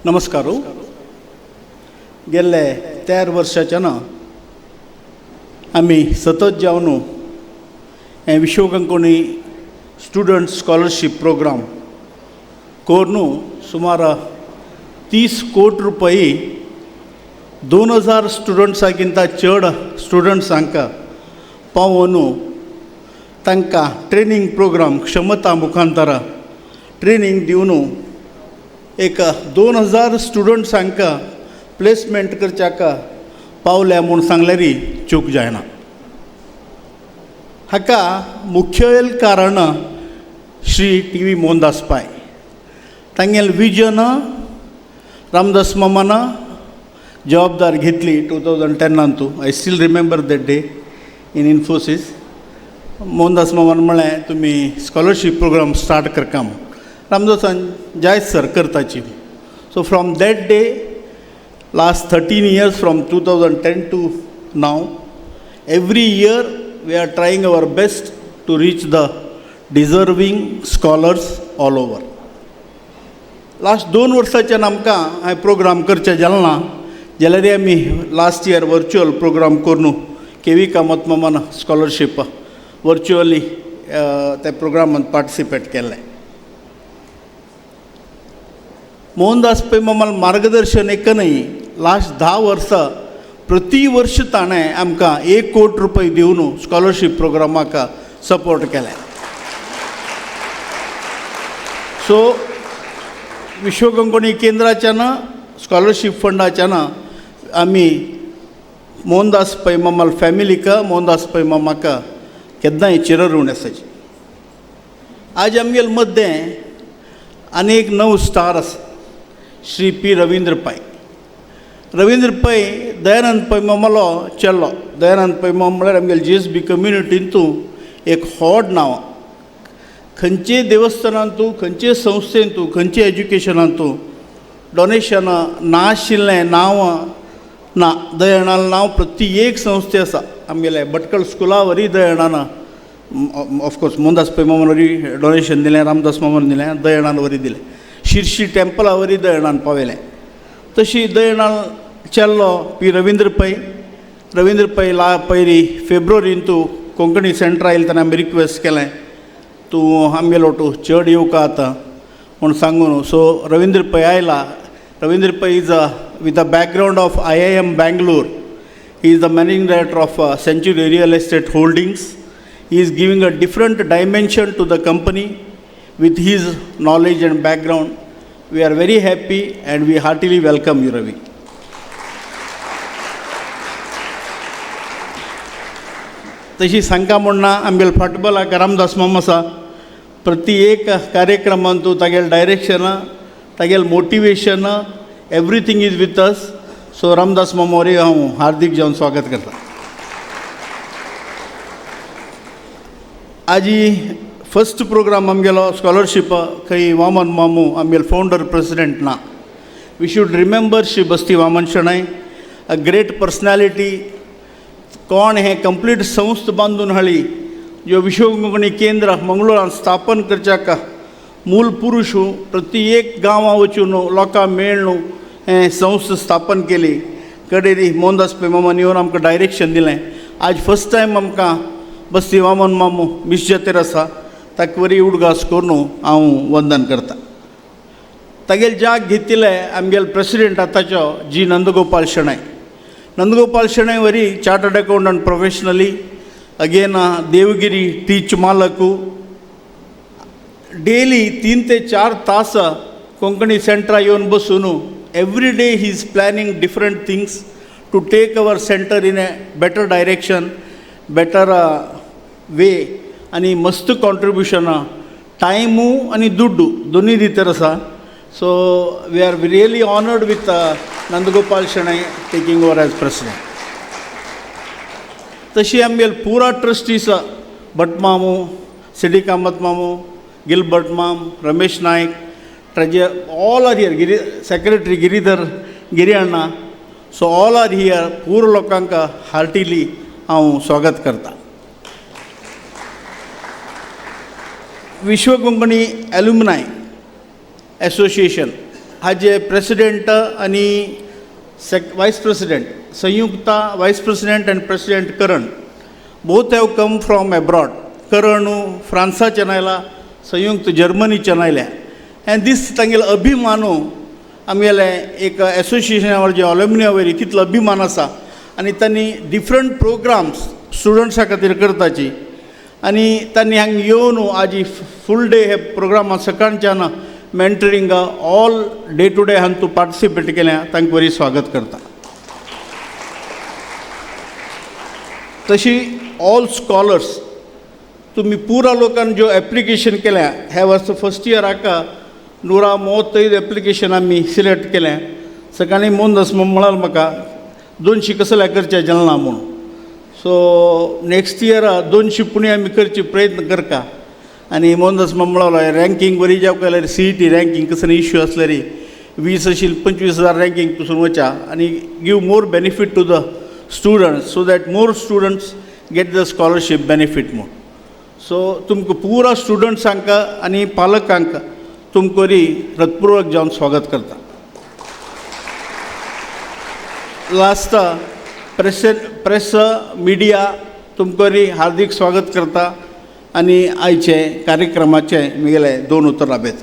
नमस्कार. गेल्ले 13 वर्षाच्यान आमी सतत जावन हे विश्व कोंकणी स्टुडंट स्कॉलरशिप प्रोग्राम कोरून सुमार 30 कोटी रुपये 2000 स्टुडंट्सांकिंत चड स्टुडंट्सांक पावोवन तांकां ट्रेनिंग प्रोग्राम क्षमता मुखांतर ट्रेनिंग दिवन एक 2000 स्टुडंट्सांक प्लेसमेंट करच्याक पावल्या म्हूण सांगल्यारी चूक जायना. हाका मुखेल कारण श्री टी.व्ही. मोहनदास पाय. तांगेल विजन रामदास मामान जबाबदार घेतली 2010. I still remember that day in Infosys. Mohandas मामान म्हळें तुमी स्कॉलरशीप प्रोग्राम स्टार्ट करता. रामदासान जायत सर करताची. So from that day last 13 years from 2010 to now, every year we are trying our best to reach the deserving scholars all over. Last 2 वर्साच्यान आमकां हांवें प्रोग्राम करचे जालना जाल्यार आमी लास्ट इयर वर्च्युअल प्रोग्राम करून के.व्ही. कामत मामान स्कॉलरशीप वर्च्युअली त्या प्रोग्रामांत participate केल्लें. मोहनदास पै मामाल मार्गदर्शन एकनय लास्ट 10 वर्सां प्रति वर्ष ताणें आमकां 1 कोटी रुपये दिवन स्कॉलरशीप प्रोग्रामाक सपोर्ट केलें. सो विश्व कोंकणी केंद्राच्यान स्कॉलरशीप फंडाच्यान आमी मोहनदास पै मामाल फॅमिलीक मोहनदास पै मामाक केन्नाय चिरऋण आसाची. आज आमगेल मदें आनी एक नवो स्टार आसा, श्री पी. रवींद्र पै. रवींद्र पै दयानंद पै मामालो चेल्लो. दयानंद पै मामा म्हळ्यार आमगेले जी.एस.बी. कम्युनिटींतू एक व्हड नांव. खंयचेय देवस्थानांत तूं, खंयचेय संस्थेंत तूं, खंयचेय एज्युकेशनांत तूं डोनेशन नाशिल्लें नांव ना. दयाळान नांव प्रत्येक संस्थे आसा. आमगेले भटकळ स्कुला वरी दयाळान ऑफकोर्स मोहनदास पै मामान वरी डोनेशन दिलें, रामदास मामान दिलें, दयाळान वरी दिलें. शिर्शी टेंपला वरी दयाळान पावयलें. तशी दयाळान चेल्लो पी. रवींद्र पै. रवींद्र पै पयलीं फेब्रुवारीन तूं कोंकणी सेंटर आयिल्ले तेन्ना आमी रिक्वेस्ट केलें तूं आमगेलो तूं चड येवका आतां म्हूण सांगून. सो रवींद्र पै आयला. रवींद्र पै is with a background of IIM Bangalore. He is the managing director of Century Real Estate Holdings. He is giving a different dimension to the company with his knowledge and background. We are very happy and we heartily welcome you, Ravi. तशी सांगता म्हणना आमगेल फाटबॉलाक रामदास मामा आसा. प्रति एक कार्यक्रमांत तागेल direction, तागेल motivation, everything is with us. So Ramdas मामा वरी हांव हार्दिक जावन स्वागत करता. आजी फर्स्ट प्रोग्राम आमगेलो स्कॉलरशीप खंय वामन मामू आमगेलो फावंडर प्रेसिडेंट ना. We should remember Shri Basti Vaman Shenoy, a great personality. कोण हे कंप्लीट संस्थ बांदून हाडली ज्यो विश्व कोंकणी केंद्र मंगळूरांत स्थापन करच्याक मूल पुरुश प्रति एक गांवां वचून लोकां मेळून हें संस्थ स्थापन केली. कडेरी मोहनदास पै मामान येवन आमकां डायरेक्शन दिलें. आज फर्स्ट टायम आमकां बस्ती वामन मामू मिसजेतेर आसा. ताका बरी उडगास करून हांव वंदन करतां. तागेले जाग घेतिल्ले आमगेले प्रेसिडेंट आतांचो जी. नंदगोपाल शणै. नंदगोपाल शणै वरी chartered accountant professionally. Again Devgiri टीच मालकू. डेली 3 ते 4 तास कोंकणी सेंटरा येवन बसून every day he is planning different things to take our centre in a better direction, better way. आनी मस्त कॉन्ट्रिब्युशन टायमू आनी दुड्डू दोनूय भितर आसा. So we are really honoured with Nandgopal Shenoy taking over as president. तशी आमगेले पुरा ट्रस्टीज भटमामू, सिडी कामत मामू, गिलबर्ट माम, Ramesh Nayak, treasurer, all are here. Secretary Giridhar Giri Anna. So all are here. पूर लोकांक हार्टिली हांव स्वागत करता. विश्व कोंकणी एल्युमनाय एसोसिएशन हाजे प्रेसिडेंट आणि vice president, Samyukta vice president and president Karan, both have come from abroad. Karan फ्रांसाच्यान आयला, संयुक्त जर्मनीच्यान आयल्या. एंड दीस तांगेलो अभिमान आमगेले एक एसोसिएशनावर जे ऑलमनी वयली कितलो अभिमान आसा. आनी तांणी डिफरंट प्रोग्राम्स स्टुडंट्सां खातीर करताची. आनी तांणी हांगा येवन आज फूल डे हे प्रोग्रामा सकाळच्यान mentoring all day today हांगा तूं पार्टिसिपेट केल्या, तांकां बरी स्वागत करता. तशी ऑल स्कॉलर्स तुम्ही पुरा लोकांनी जो एप्लिकेशन केल्या ह्या वर्सा फर्स्ट इयराका 135 एप्लिकेशन आम्ही सिलेक्ट केल्या. सकाळी मोहनदास म्हणाल म्हाका 200 कसल्या करचे जलना म्हणून. सो नेक्स्ट इयर 200 पुणे आमी करचे प्रयत्न करता. आनी मोहनदास म्हणालो रँकींग बरी जावं जाल्यार CET रँकींग कसले इश्यू आसले रे 20 आशिल्ली 25,000 रँकींग पसून वचा आनी give more benefit to the students so that more students get the scholarship benefit म्हणून. सो तुमकां पुरा स्टुडंट्सांक आनी पालकांक तुमकोरी हृदयपूर्वक जावन स्वागत करता. लास्ट प्रेस मिडिया तुमकोरी हार्दिक स्वागत करता. आनी आयचे कार्यक्रमाचे म्हगेले 2 उतर लाभेत.